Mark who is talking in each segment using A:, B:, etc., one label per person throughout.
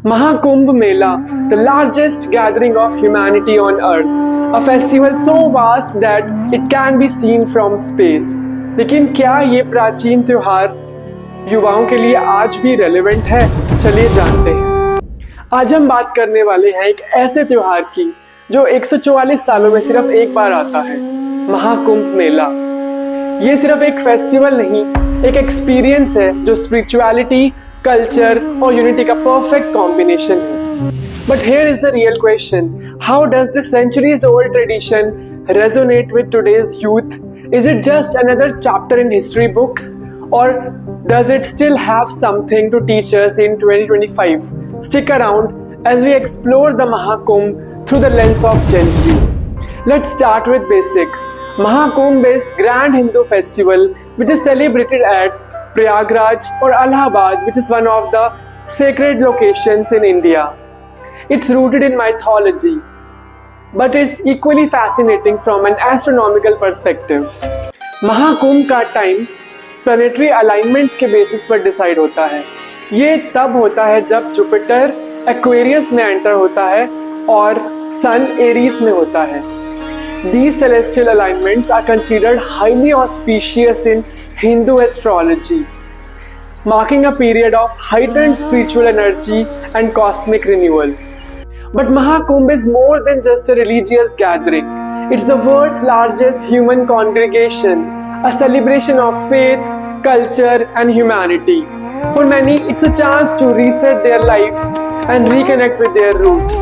A: Mahakumbh Mela, the largest gathering of humanity on earth, a festival so vast that it can be seen from space. लेकिन क्या ये प्राचीन त्योहार युवाओं के लिए आज भी रेलेवेंट है? चलिए जानते हैं। आज हम बात करने वाले हैं एक ऐसे त्योहार की जो 144 सालों में सिर्फ एक बार आता है, महाकुंभ मेला। ये सिर्फ एक फेस्टिवल नहीं, एक एक्सपीरियंस है जो स्पिरिचुअलिटी, कल्चर और यूनिटी का परफेक्ट कॉम्बिनेशन है। But here is the real question, how does this centuries old tradition resonate with today's youth? Is it just another chapter in history books, or does it still have something to teach us in 2025? Stick around as we explore the Mahakumbh through the lens of Gen Z. Let's start with basics. Mahakumbh is grand Hindu festival which is celebrated at Prayagraj or Allahabad, which is one of the sacred locations in India. It's rooted in mythology, but it's equally fascinating from an astronomical perspective. Mahakumbh का time planetary alignments के basis पर decide होता है। ये तब होता है जब जुपिटर एक्वेरियस में एंटर होता है और सन एरीज में होता है। These celestial alignments are considered highly auspicious in Hindu astrology, marking a period of heightened spiritual energy and cosmic renewal. But Mahakumbh is more than just a religious gathering. It's the world's largest human congregation, a celebration of faith, culture, and humanity. For many, it's a chance to reset their lives and reconnect with their roots.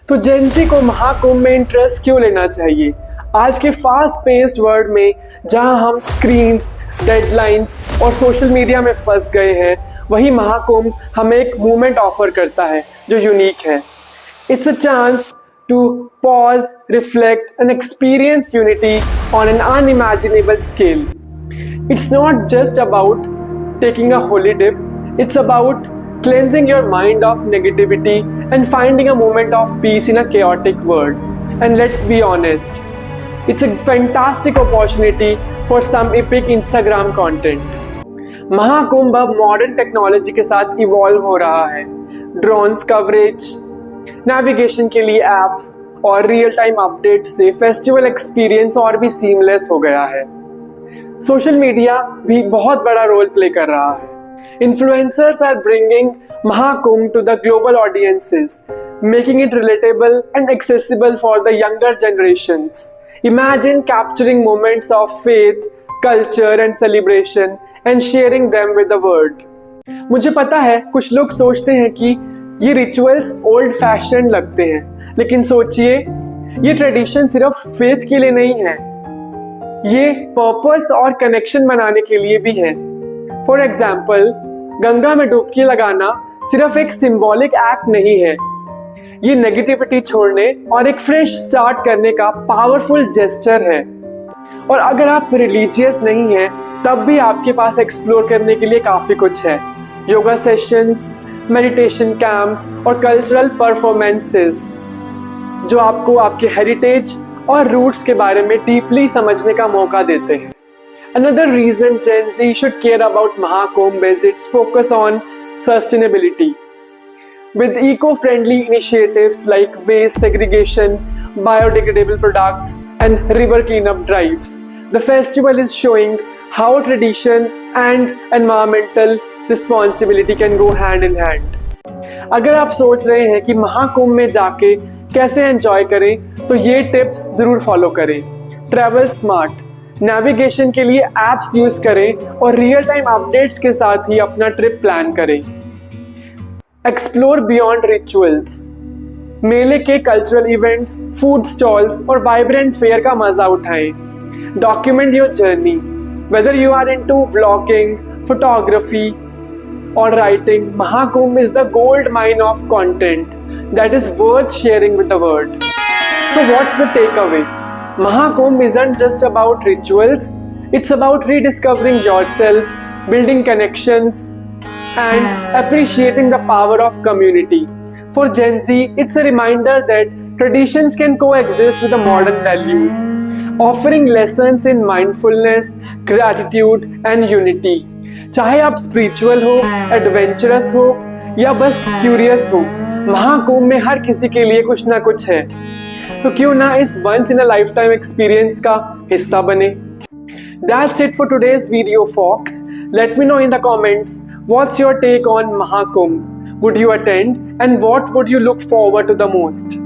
A: तो Gen Z को महाकुंभ में interest क्यों लेना चाहिए? आज के fast paced world में जहां हम स्क्रीन्स, डेडलाइंस और सोशल मीडिया में फंस गए हैं, वही महाकुंभ हमें एक मूवमेंट ऑफर करता है जो यूनिक है। It's a chance to pause, reflect, and experience unity on an unimaginable scale. It's not just about taking a holy dip, it's about cleansing your mind of negativity and finding a moment of peace in a chaotic world. And let's be honest, it's a fantastic opportunity for some epic Instagram content. Mahakumbh अब modern technology के साथ evolve हो रहा है। Drones coverage, navigation के लिए apps और real time update से फेस्टिवल एक्सपीरियंस और भी सीमलेस हो गया है। सोशल मीडिया भी बहुत बड़ा रोल प्ले कर रहा है। Influencers are bringing Mahakumbh to the global audiences, making it relatable and accessible for the younger generations. Imagine capturing moments of faith, culture and celebration and sharing them with the world. मुझे पता है कुछ लोग सोचते हैं कि ये रिचुअल्स ओल्ड फैशन लगते हैं, लेकिन सोचिए, ये ट्रेडिशन सिर्फ फेथ के लिए नहीं है, ये पर्पस और कनेक्शन बनाने के लिए भी है। फॉर एग्जाम्पल, गंगा में डुबकी लगाना सिर्फ एक सिंबॉलिक एक्ट नहीं है, ये नेगेटिविटी छोड़ने और एक फ्रेश स्टार्ट करने का पावरफुल जेस्चर है। और अगर आप रिलीजियस नहीं हैं, तब भी आपके पास एक्सप्लोर करने के लिए काफी कुछ है। योगा सेशंस, मेडिटेशन कैंप्स और कल्चरल परफॉर्मेंसेस जो आपको आपके हेरिटेज और रूट्स के बारे में डीपली समझने का मौका देते हैं। Another reason Gen Z should care about Mahakumbh is its focus on sustainability. With eco-friendly initiatives like waste segregation, biodegradable products, and river cleanup drives, the festival is showing how tradition and environmental responsibility can go hand in hand. अगर आप सोच रहे हैं कि महाकुंभ में जाके कैसे enjoy करें, तो ये टिप्स जरूर फॉलो करें। ट्रैवल स्मार्ट, नेविगेशन के लिए एप्स यूज करें और रियल टाइम अपडेट्स के साथ ही अपना ट्रिप प्लान करें। एक्सप्लोर बियॉन्ड रिचुअल्स, मेले के कल्चरल इवेंट्स, फूड स्टॉल्स और वाइब्रेंट फेयर का मजा उठाएं। Document your journey, whether you are into vlogging, photography or writing, Mahakumbh is the gold mine of content that is worth sharing with the world. So what's the takeaway? Mahakumbh isn't just about rituals, it's about rediscovering yourself, building connections and appreciating the power of community. For Gen Z, it's a reminder that traditions can coexist with the modern values, offering lessons in mindfulness, gratitude and unity. चाहे आप spiritual हो, adventurous हो या बस curious हो, महाकुंभ में हर किसी के लिए कुछ ना कुछ है, तो क्यों ना इस once in a life time experience का हिस्सा बने। That's it for today's video, folks. Let me know in the comments what's your take on Mahakumbh. Would you attend and what would you look forward to the most?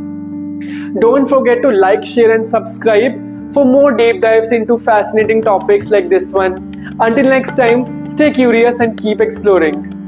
A: Don't forget to like, share and subscribe for more deep dives into fascinating topics like this one. Until next time, stay curious and keep exploring.